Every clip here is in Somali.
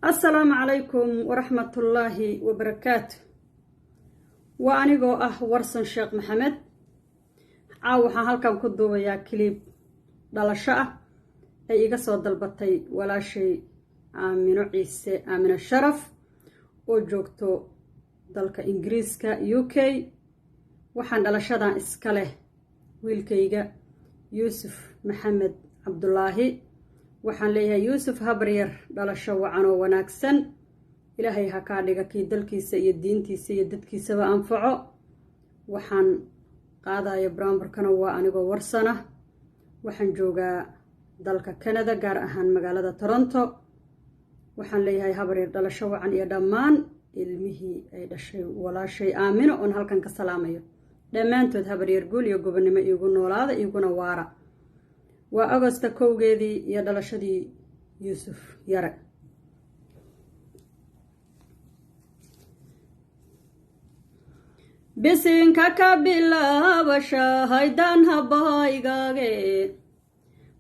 السلام عليكم ورحمة الله وبركاته. وأنا ورسن شيخ محمد عاوحا هالكان كدوبا يا كليب دالشاء أي إيقا دالبطي ولا شيء آمنو عيسى آمن الشرف وجوكتو دالكا إنجريسكا يوكي وحان دالشاء إسكاله ويلكيغا يوسف محمد عبد الله waxaan leeyahay Yuusuf Habriyar dhalasho wacan oo wanaagsan Ilaahay ha ka dhiga kii dalkiisa iyo diintiisa iyo dadkiisaba anfaco waxaan qaadayo barnaamijkana waa anigoo warsana waxaan joogaa dalka Canada gaar ahaan magaalada Toronto waxaan leeyahay Habriyar dhalasho wacan iyo dhammaan ilmihii ay dhashay walaashay aamino oo halkan ka salaamayo dhamaantood Habriyar guul iyo gobonimo igu noolaada iguna waara وأغسطس كوغيدي يدلشدي يوسف يرى بسين كاكابيلا وشا هايدان هبايغاغي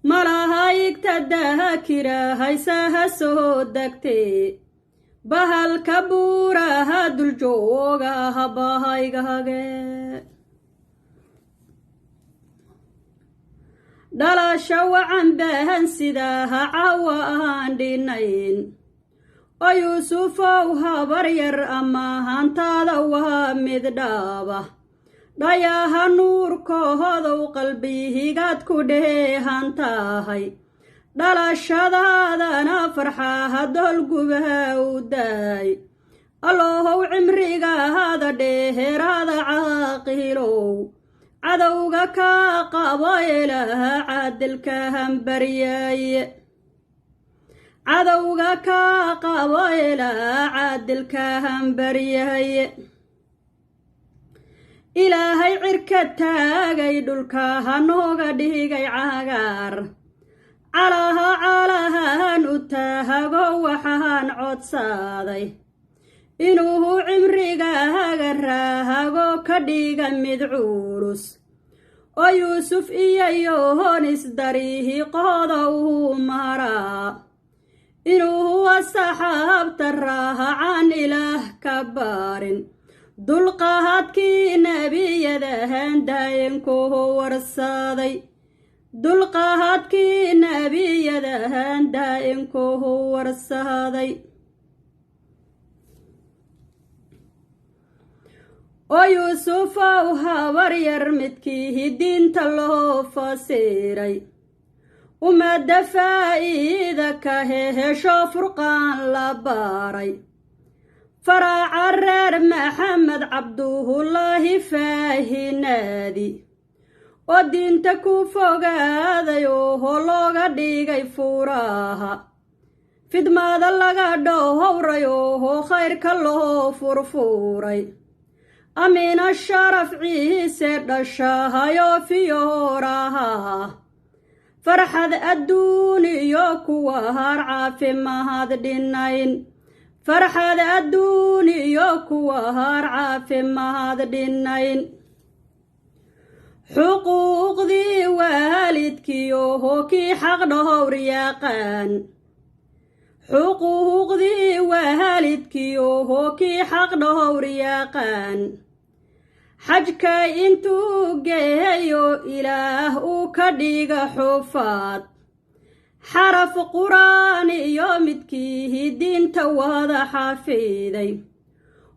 مالا هايك تدهاكيرا هايساها سودكتي بحال كابورا هادل جوغا هبايغاغي dhalasho wacan baahan sidaha caawa aan dhinayn oo Yuusufow habar yar ama hantaada waa mid dhaaba dhayaha nuurkooda qalbihigaad ku dheehan tahay dhalashadaadana farxadool gubaha u daay Allohow cimrigaada dheeraada caaqilow عدوغا كاقابيلها عادلكا همبرياي عدوغا كاقابيلها عادلكا همبرياي إلهي عركتاغي دولكا هنوغا ديغي عاغار علاها نوتاها وحان عود صادي إنه عمريغا غراها كديغا مدعورس ويوسف إيايوهونس داريه قادوه مهرا إنه السحاب تراها عن إله كبار دلقهات كي نبي يدهن داينكوه ورسادي دلقهات كي نبي يدهن داينكوه ورسادي ويوسفو هاورير مدكيه دينتا لو فاسيري وما دفاعي ذاك هيشو فرقان لباري فرع الرر محمد عبده الله فاهي نادي ودينتا كوفوغادا يوهو لوغا ديغي فوراها فدمادا لغا دوهورا يوهو خير كاللو فرفوري أمين الشرف عيسى دشاها يوفيورها فرحد الدوني يوكوهار عافي مهاد دينين فرحد الدوني يوكوهار عافي مهاد دينين حقوق ذي والدك يوهوكي حق دهور ياقان حقوق ذي والدك يوهوكي حق دهور ياقان حجك انتو جيهيو إله كديغ حفاظ حرف قرآن يومتكيه دين تواضع حفيدي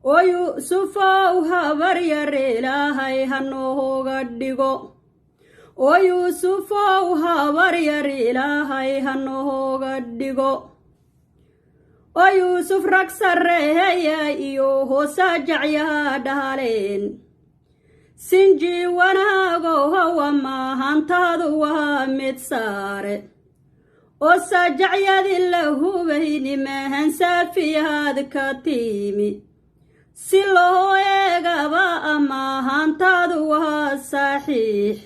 ويوسفو هبرير إلهي هنوه قدقو ويوسفو هبرير إلهي هنوه قدقو ويوسف ركسر هيا إيوه ساجع يا دهالين سنجي وناغو هو ما هانتادو وهامد ساري وساجع يدي الله بيني ما هنسى في هذا كتيمي سلو يغابا ما هانتادو وها صحيح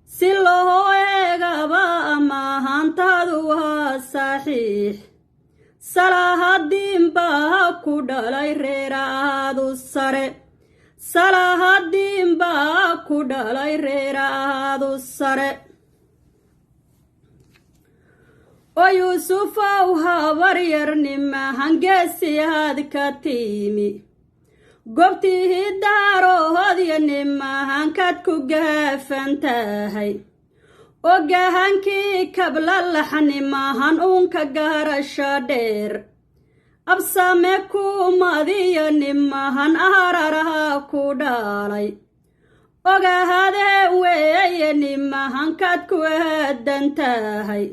سلو يغابا ما هانتادو وها صحيح صلاح الدين با كودالاي ريرادو ساري صلاح الدين با كودالاي ريرادو ساري oo yuusufow habaryarnima hangeesiyaad ka timi goobtii daaroodyanima hankaad ku gaafan tahay oo gahankii kablalaxnimahan uunka garasha dheer absame kumadiyanimahan araraha ku dhalay ogahadee weeyanimahankaad ku aadan tahay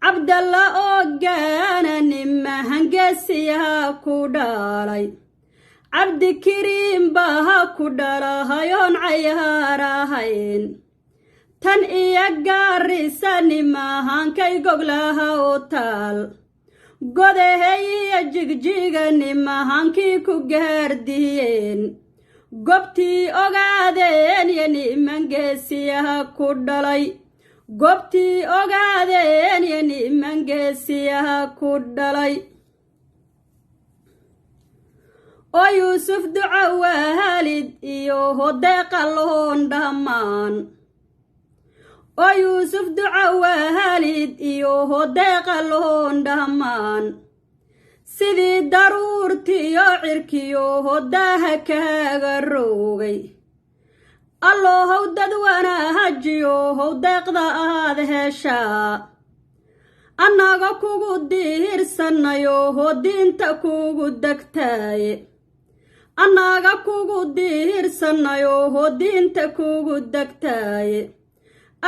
cabdalla ogaananimahan geesiyaha ku dhalay cabdikariim baha ku dhalahayoon cayaarahayn tan iyo gaarisannimahankay goglaha u taal godaheeyiyo jigjiganimahankii ku gaardiyeen goobtii ogaadeen iyo niman geesiyaha ku dhalay goobtii ogaadeen iyo niman geesiyaha ku dhalay oo yuusuf duca waalid iyo hodeeqa loon dhammaan oo yuusuf duca waalid iyo hodeeqa loon dhammaan sidii daruurtiyo cirkiyo hodaha kaaga roogay allohow dad wanaajiyo howdeeqda aad heshaa annaga kugu diirsanayo hodiinta kugu degtaaye annaga kugu diirsanayo hodiinta kugu degtaaye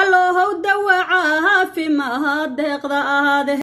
allohow dawaca caafimaad deeqda aad